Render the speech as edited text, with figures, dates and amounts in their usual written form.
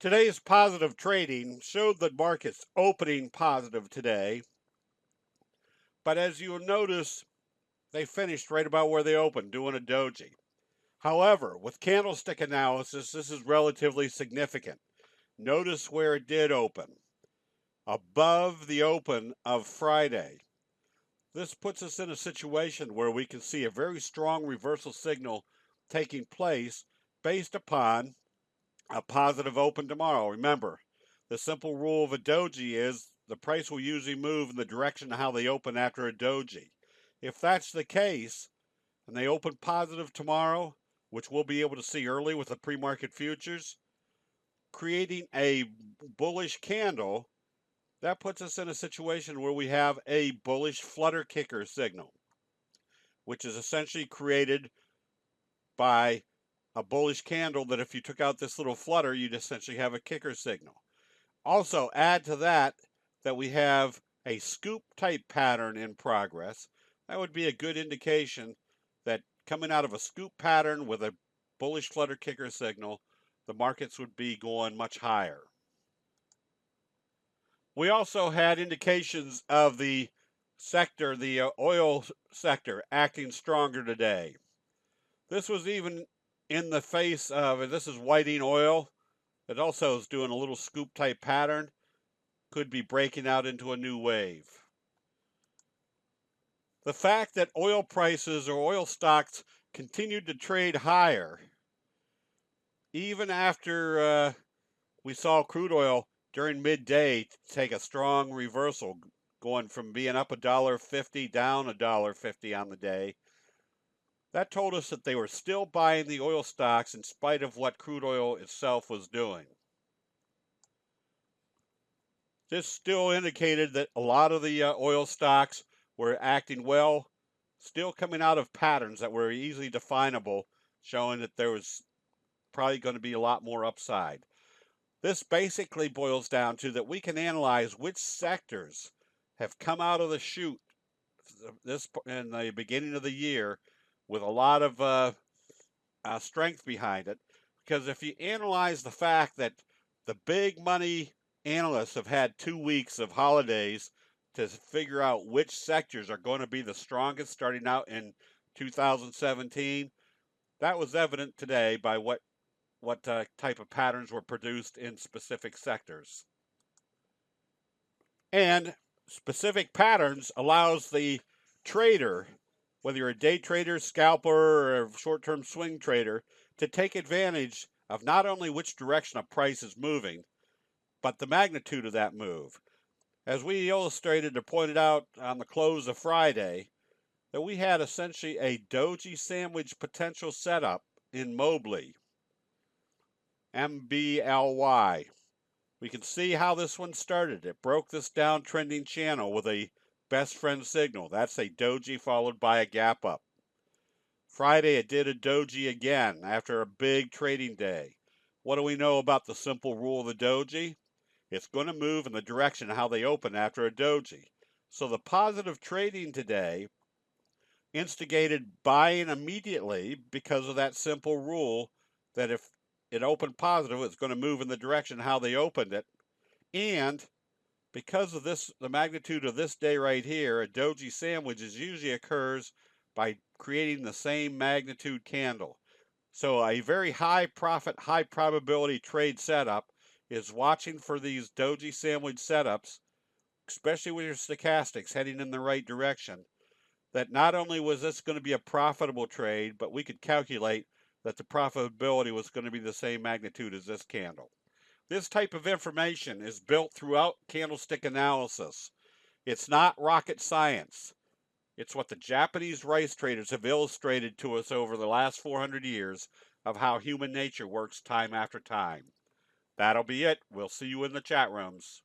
Today's positive trading showed the markets opening positive today, but as you'll notice, they finished right about where they opened, doing a doji. However, with candlestick analysis, this is relatively significant. Notice where it did open, above the open of Friday. This puts us in a situation where we can see a very strong reversal signal taking place based upon a positive open tomorrow. Remember, the simple rule of a doji is the price will usually move in the direction of how they open after a doji. If that's the case, and they open positive tomorrow, which we'll be able to see early with the pre-market futures, creating a bullish candle, that puts us in a situation where we have a bullish flutter kicker signal, which is essentially created by a bullish candle that if you took out this little flutter, you'd essentially have a kicker signal. Also, add to that we have a scoop type pattern in progress. That would be a good indication that coming out of a scoop pattern with a bullish flutter kicker signal, the markets would be going much higher. We also had indications of the sector, the oil sector, acting stronger today. This was even in the face of, and this is whiting oil, it also is doing a little scoop type pattern, could be breaking out into a new wave. The fact that oil prices or oil stocks continued to trade higher, even after we saw crude oil during midday take a strong reversal, going from being up $1.50 down $1.50 on the day, that told us that they were still buying the oil stocks in spite of what crude oil itself was doing. This still indicated that a lot of the oil stocks were acting well, still coming out of patterns that were easily definable, showing that there was probably going to be a lot more upside. This basically boils down to that we can analyze which sectors have come out of the chute this in the beginning of the year with a lot of strength behind it. Because if you analyze the fact that the big money analysts have had 2 weeks of holidays to figure out which sectors are going to be the strongest starting out in 2017, that was evident today by what type of patterns were produced in specific sectors. And specific patterns allows the trader, whether you're a day trader, scalper, or a short-term swing trader, to take advantage of not only which direction a price is moving, but the magnitude of that move. As we illustrated or pointed out on the close of Friday, that we had essentially a doji sandwich potential setup in Mobley, MBLY. We can see how this one started. It broke this downtrending channel with a best friend signal. That's a doji followed by a gap up. Friday it did a doji again after a big trading day. What do we know about the simple rule of the doji? It's going to move in the direction of how they open after a doji. So the positive trading today instigated buying immediately because of that simple rule that if it opened positive, it's going to move in the direction how they opened it. And because of this, the magnitude of this day right here, a doji sandwich usually occurs by creating the same magnitude candle. So a very high profit, high probability trade setup is watching for these doji sandwich setups, especially with your stochastics heading in the right direction, that not only was this going to be a profitable trade, but we could calculate that the profitability was going to be the same magnitude as this candle. This type of information is built throughout candlestick analysis. It's not rocket science. It's what the Japanese rice traders have illustrated to us over the last 400 years of how human nature works time after time. That'll be it. We'll see you in the chat rooms.